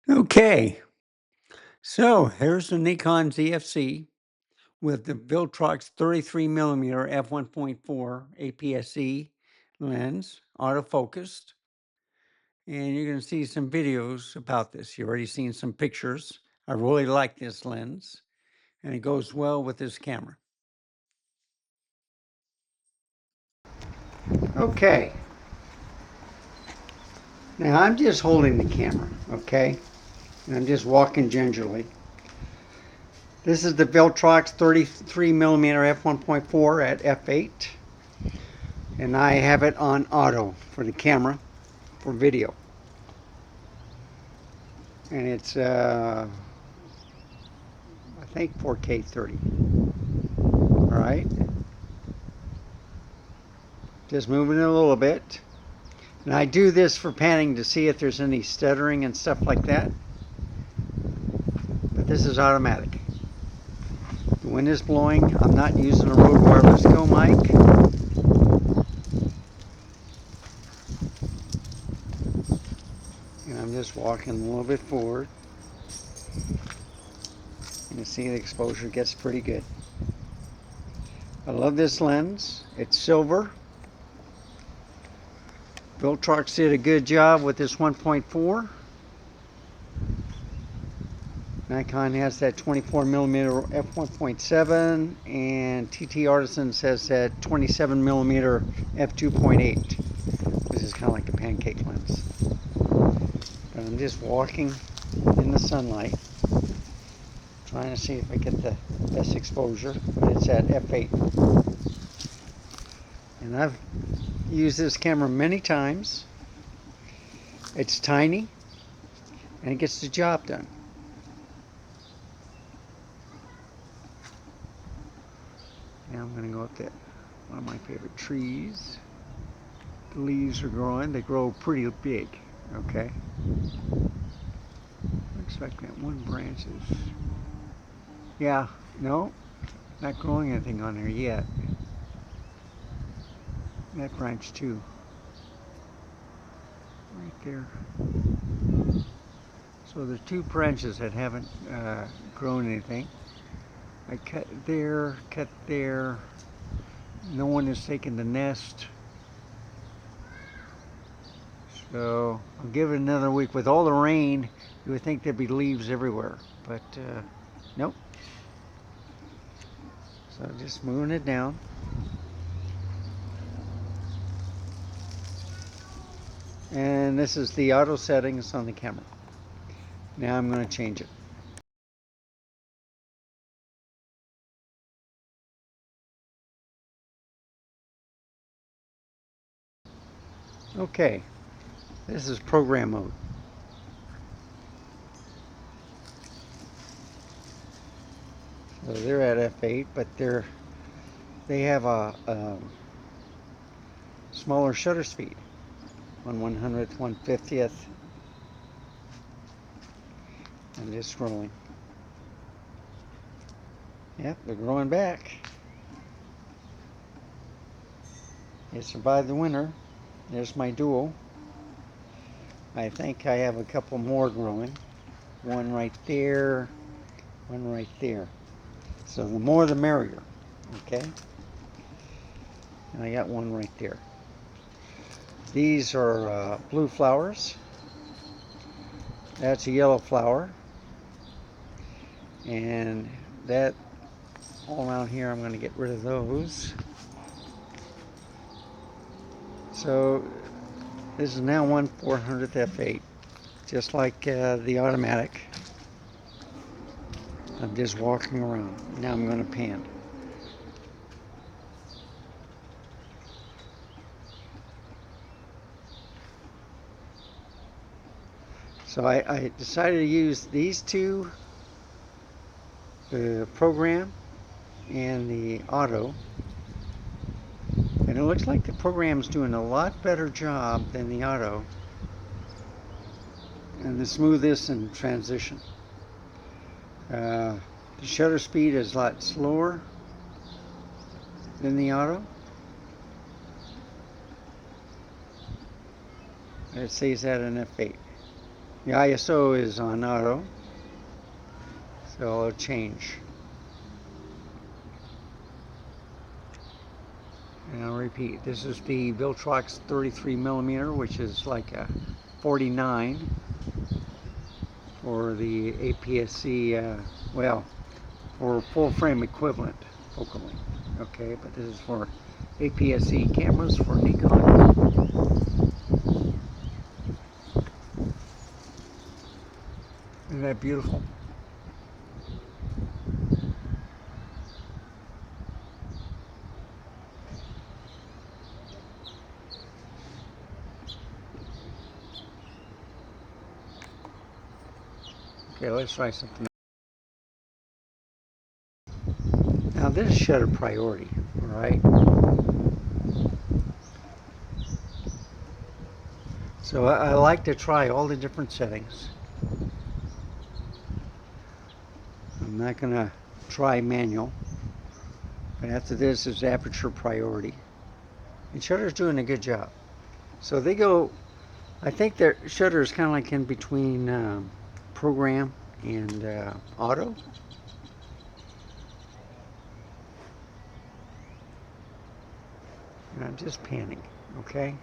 Okay, so here's the Nikon ZFC with the Viltrox 33mm f1.4 APS-C lens, autofocused, and you're going to see some videos about this. You've already seen some pictures. I really like this lens, and it goes well with this camera. Okay, now I'm just holding the camera, okay, and I'm just walking gingerly. This is the Viltrox 33mm f1.4 at f8. And I have it on auto for the camera for video. And it's, I think 4K 30. All right. Just moving it a little bit. And I do this for panning to see if there's any stuttering and stuff like that. But this is automatic. The wind is blowing. I'm not using a Rode Wireless Go mic. And I'm just walking a little bit forward. You can see the exposure gets pretty good. I love this lens. It's silver. Viltrox did a good job with this 1.4. Nikon has that 24mm f1.7 and TT Artisans has that 27mm f2.8. This is kind of like a pancake lens. But I'm just walking in the sunlight, trying to see if I get the best exposure, but it's at f8. And I've used this camera many times. It's tiny and it gets the job done. Now I'm going to go up to one of my favorite trees. The leaves are growing. They grow pretty big. Okay. Looks like that one branch is... Yeah, no, not growing anything on there yet. That branch too. Right there. So there's two branches that haven't grown anything. I cut there, cut there. No one has taken the nest. So I'll give it another week. With all the rain, you would think there'd be leaves everywhere, but nope. So just moving it down. And this is the auto settings on the camera. Now I'm going to change it. Okay, this is program mode. So they're at f8, but they have a smaller shutter speed, 1/100th, 1/50th. I'm just scrolling. Yep, they're growing back. They survived the winter. There's my dual. I think I have a couple more growing. One right there, one right there. So the more the merrier, okay? And I got one right there. These are blue flowers. That's a yellow flower. And that all around here, I'm going to get rid of those. So this is now 1/400th f8, just like the automatic. I'm just walking around. Now I'm going to pan. So I decided to use these two, the program and the auto. And it looks like the program's doing a lot better job than the auto. And the smoothness and transition. The shutter speed is a lot slower than the auto. It stays at an f8. The ISO is on auto, so it'll change. And I'll repeat, this is the Viltrox 33 millimeter, which is like a 49 for the APS-C, well, for full frame equivalent focal length. Okay, but this is for APS-C cameras for Nikon. Isn't that beautiful? Okay, let's try something. Now this is shutter priority, all right? So I like to try all the different settings. I'm not going to try manual, but after this is aperture priority. And shutter's doing a good job. So they go, I think their shutter is kind of like in between program and auto. And I'm just panning, okay?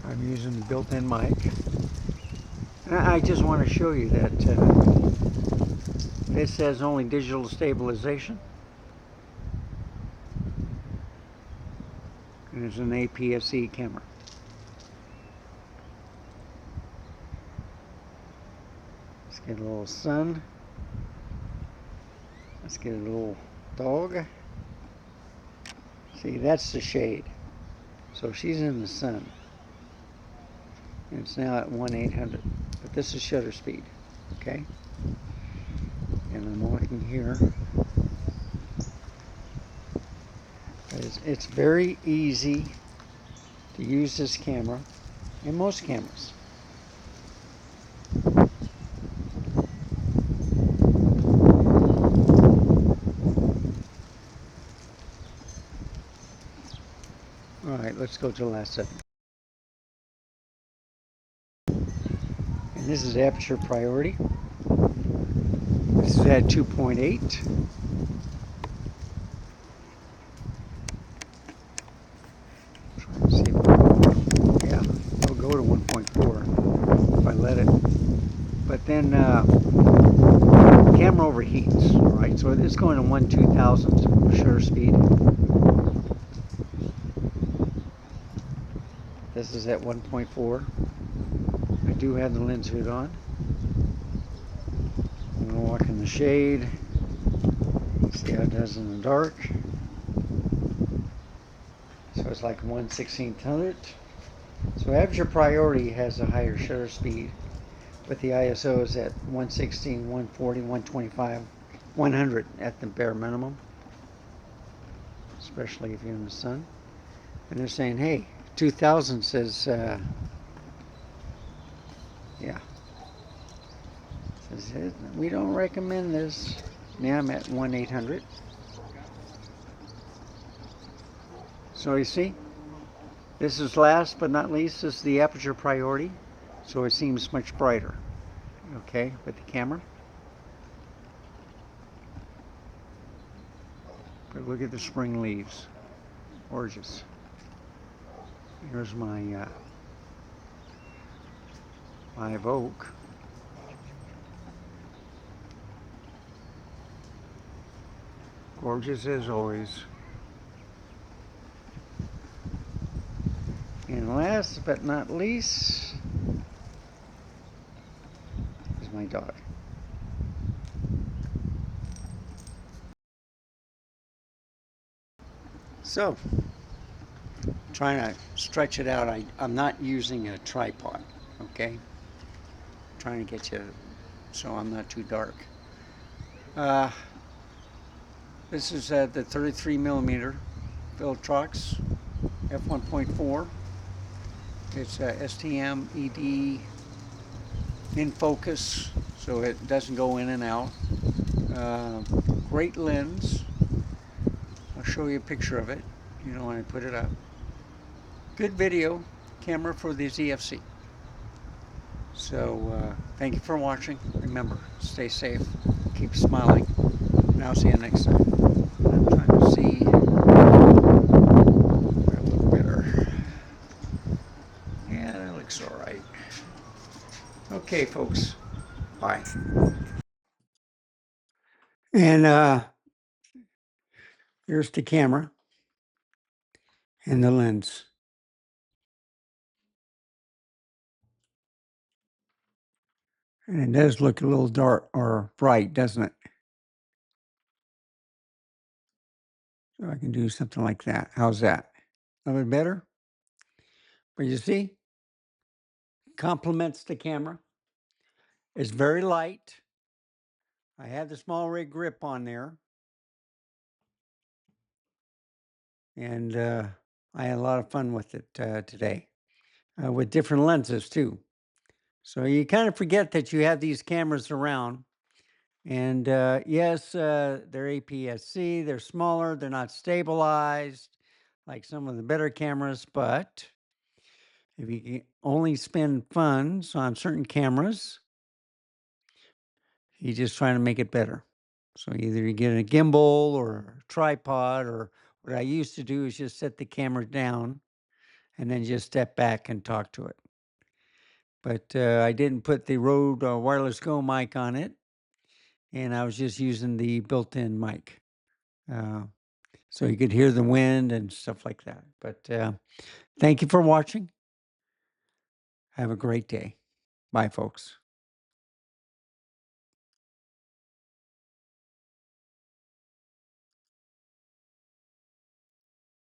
I'm using the built-in mic. And I just want to show you that this says only digital stabilization. And it's an APS-C camera. Let's get a little sun. Let's get a little dog. See, that's the shade. So she's in the sun. And it's now at 1/800. But this is shutter speed. Okay? And I'm walking here. It's very easy to use this camera in most cameras. Alright, let's go to the last setting. And this is aperture priority. This is at 2.8. Try to see. Yeah, it'll go to 1.4 if I let it. But then camera overheats. Alright, so it's going to 1/2000 shutter speed. This is at 1.4. I do have the lens hood on. I'm going to walk in the shade. See how it does in the dark. So it's like 1/1600. So aperture priority has a higher shutter speed, but the ISO is at 116, 140, 125, 100 at the bare minimum, especially if you're in the sun. And they're saying, hey, 2000 says, yeah. Says, we don't recommend this. Now I'm at 1/800. So you see, this is last but not least, this is the aperture priority. So it seems much brighter, okay, with the camera. But look at the spring leaves, gorgeous. Here's my live oak. Gorgeous as always. And last but not least is my dog. So, trying to stretch it out. I'm not using a tripod, okay? Trying to get you so I'm not too dark. This is the 33 millimeter Viltrox f1.4. It's STM ED in focus, so it doesn't go in and out. Great lens. I'll show you a picture of it. You know when I put it up. Good video camera for the ZFC. So thank you for watching. Remember, stay safe, keep smiling, and I'll see you next time. I'm trying to see a little better. Yeah, that looks all right. Okay, folks. Bye. And here's the camera and the lens. And it does look a little dark or bright, doesn't it? So I can do something like that. How's that? A little bit better? But you see, complements the camera. It's very light. I have the small rig grip on there. And I had a lot of fun with it today with different lenses too. So you kind of forget that you have these cameras around. And yes, they're APS-C, they're smaller, they're not stabilized like some of the better cameras, but if you can only spend funds on certain cameras, you're just trying to make it better. So either you get a gimbal or a tripod, or what I used to do is just set the camera down and then just step back and talk to it. But I didn't put the Rode Wireless Go mic on it, and I was just using the built-in mic. Uh, so you could hear the wind and stuff like that. But thank you for watching. Have a great day. Bye, folks.